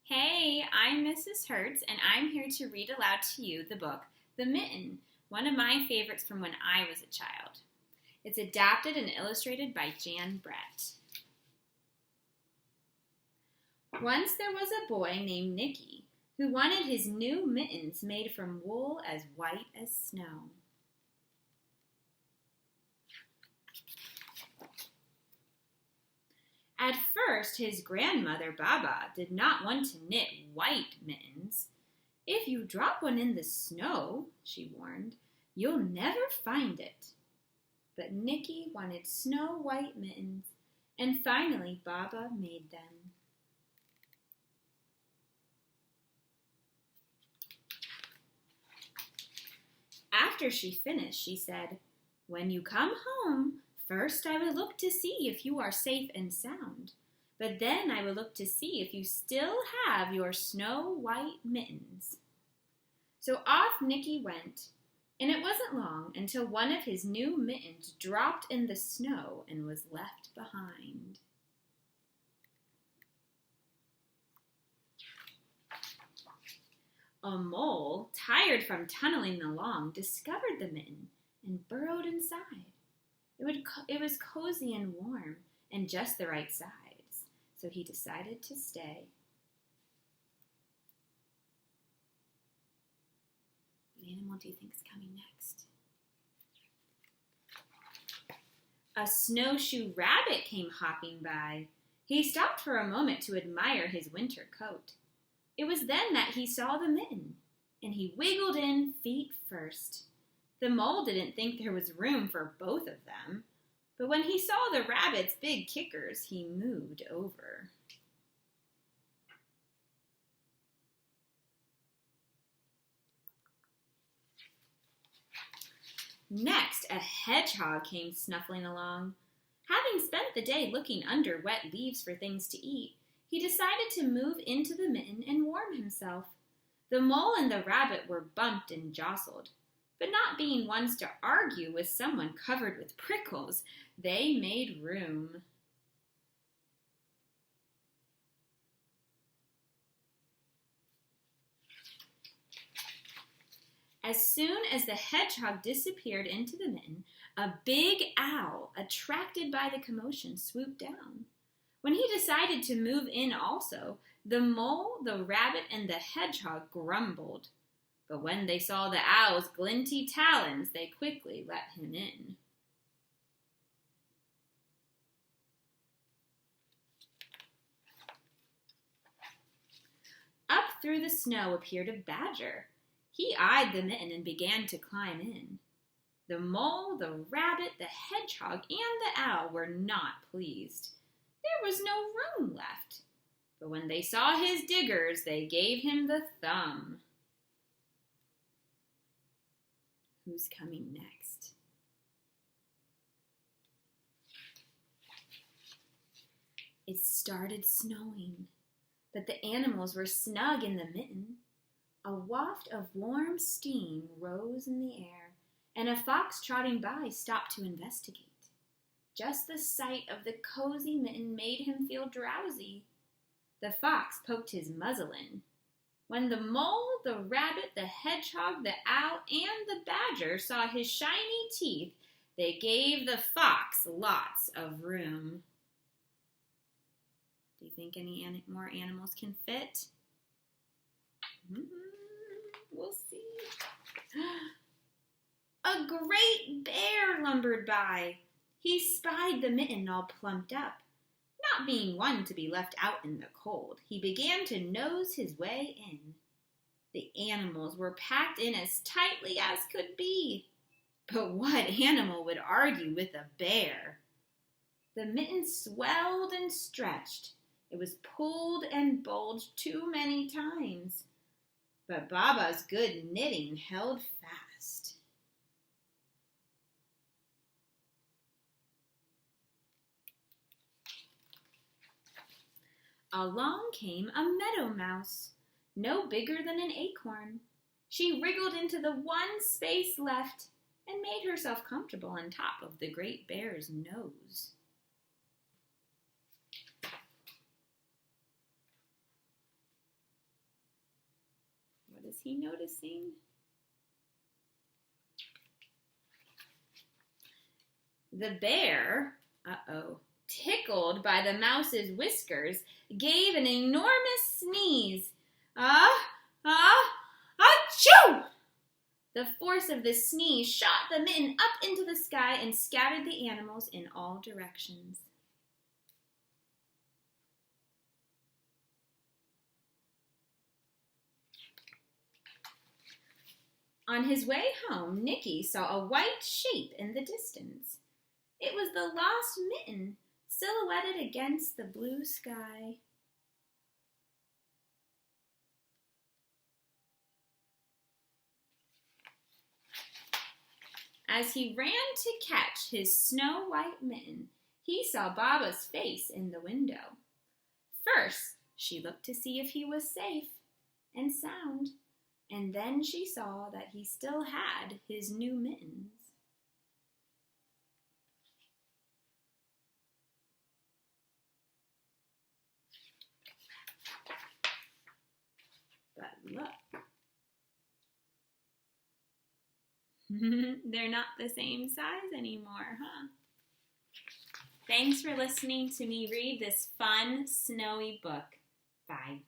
Hey, I'm Mrs. Hoertz, and I'm here to read aloud to you the book, The Mitten, one of my favorites from when I was a child. It's adapted and illustrated by Jan Brett. Once there was a boy named Nicky who wanted his new mittens made from wool as white as snow. At first, his grandmother, Baba, did not want to knit white mittens. "If you drop one in the snow," she warned, "you'll never find it." But Nicky wanted snow-white mittens, and finally Baba made them. After she finished, she said, "When you come home, first I will look to see if you are safe and sound, but then I will look to see if you still have your snow-white mittens." So off Nicky went, and it wasn't long until one of his new mittens dropped in the snow and was left behind. A mole, tired from tunneling along, discovered the mitten and burrowed inside. It was cozy and warm and just the right size, so he decided to stay. What animal do you think is coming next? A snowshoe rabbit came hopping by. He stopped for a moment to admire his winter coat. It was then that he saw the mitten, and he wiggled in feet first. The mole didn't think there was room for both of them, but when he saw the rabbit's big kickers, he moved over. Next, a hedgehog came snuffling along. Having spent the day looking under wet leaves for things to eat, he decided to move into the mitten and warm himself. The mole and the rabbit were bumped and jostled, but not being ones to argue with someone covered with prickles, they made room. As soon as the hedgehog disappeared into the mitten, a big owl, attracted by the commotion, swooped down. When he decided to move in also, the mole, the rabbit, and the hedgehog grumbled. But when they saw the owl's glinty talons, they quickly let him in. Up through the snow appeared a badger. He eyed the mitten and began to climb in. The mole, the rabbit, the hedgehog, and the owl were not pleased. There was no room left. But when they saw his diggers, they gave him the thumb. Who's coming next? It started snowing, but the animals were snug in the mitten. A waft of warm steam rose in the air, and a fox trotting by stopped to investigate. Just the sight of the cozy mitten made him feel drowsy. The fox poked his muzzle in. When the mole, the rabbit, the hedgehog, the owl, and the badger saw his shiny teeth, they gave the fox lots of room. Do you think any more animals can fit? We'll see. A great bear lumbered by. He spied the mitten all plumped up. Not being one to be left out in the cold, he began to nose his way in. The animals were packed in as tightly as could be. But what animal would argue with a bear? The mitten swelled and stretched. It was pulled and bulged too many times. But Baba's good knitting held fast. Along came a meadow mouse, no bigger than an acorn. She wriggled into the one space left and made herself comfortable on top of the great bear's nose. Was he noticing? The bear, tickled by the mouse's whiskers, gave an enormous sneeze. Achoo! The force of the sneeze shot the mitten up into the sky and scattered the animals in all directions. On his way home, Nicky saw a white shape in the distance. It was the lost Mitten, silhouetted against the blue sky. As he ran to catch his snow-white Mitten, he saw Baba's face in the window. First, she looked to see if he was safe and sound, and then she saw that he still had his new mittens. But look, they're not the same size anymore, huh? Thanks for listening to me read this fun, snowy book. Bye.